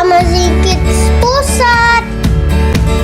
Amazing Kids Pusat.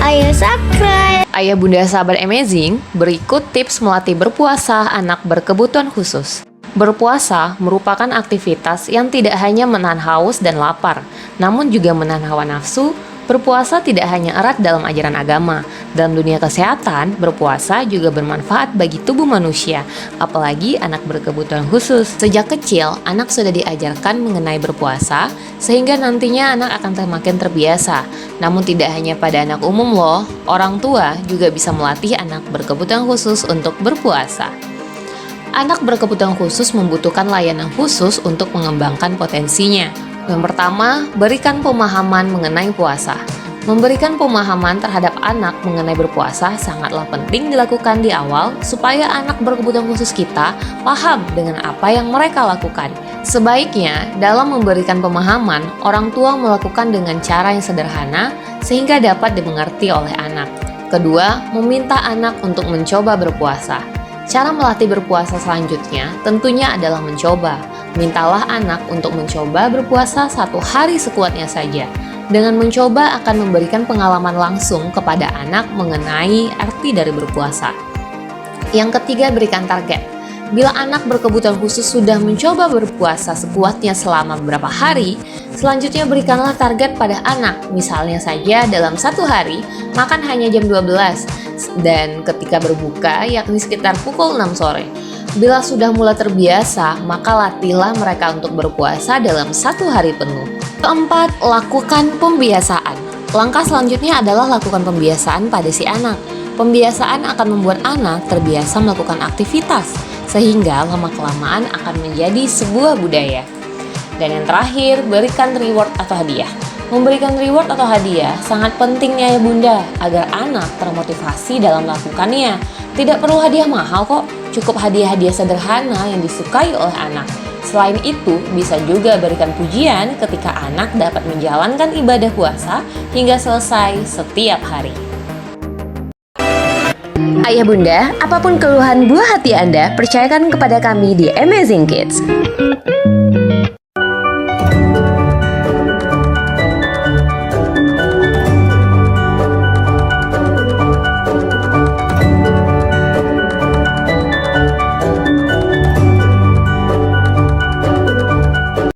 Ayo subscribe. Ayah bunda sahabat Amazing, berikut tips melatih berpuasa anak berkebutuhan khusus. Berpuasa merupakan aktivitas yang tidak hanya menahan haus dan lapar, namun juga menahan hawa nafsu. Berpuasa tidak hanya erat dalam ajaran agama. Dalam dunia kesehatan, berpuasa juga bermanfaat bagi tubuh manusia, apalagi anak berkebutuhan khusus. Sejak kecil, anak sudah diajarkan mengenai berpuasa, sehingga nantinya anak akan semakin terbiasa. Namun tidak hanya pada anak umum loh, orang tua juga bisa melatih anak berkebutuhan khusus untuk berpuasa. Anak berkebutuhan khusus membutuhkan layanan khusus untuk mengembangkan potensinya. Yang pertama, berikan pemahaman mengenai puasa. Memberikan pemahaman terhadap anak mengenai berpuasa sangatlah penting dilakukan di awal supaya anak berkebutuhan khusus kita paham dengan apa yang mereka lakukan. Sebaiknya, dalam memberikan pemahaman, orang tua melakukan dengan cara yang sederhana sehingga dapat dimengerti oleh anak. Kedua, meminta anak untuk mencoba berpuasa. Cara melatih berpuasa selanjutnya tentunya adalah mencoba. Mintalah anak untuk mencoba berpuasa 1 hari sekuatnya saja. Dengan mencoba akan memberikan pengalaman langsung kepada anak mengenai arti dari berpuasa. Yang ketiga, berikan target. Bila anak berkebutuhan khusus sudah mencoba berpuasa sekuatnya selama beberapa hari, selanjutnya berikanlah target pada anak. Misalnya saja dalam 1 hari, makan hanya jam 12, dan ketika berbuka yakni sekitar pukul 6 sore. Bila sudah mulai terbiasa, maka latihlah mereka untuk berpuasa dalam 1 hari penuh. Keempat, lakukan pembiasaan. Langkah selanjutnya adalah lakukan pembiasaan pada si anak. Pembiasaan akan membuat anak terbiasa melakukan aktivitas, sehingga lama-kelamaan akan menjadi sebuah budaya. Dan yang terakhir, berikan reward atau hadiah. Memberikan reward atau hadiah sangat penting ya bunda, agar anak termotivasi dalam melakukannya. Tidak perlu hadiah mahal kok, cukup hadiah-hadiah sederhana yang disukai oleh anak. Selain itu, bisa juga berikan pujian ketika anak dapat menjalankan ibadah puasa hingga selesai setiap hari. Ayah bunda, apapun keluhan buah hati Anda, percayakan kepada kami di Amazing Kids.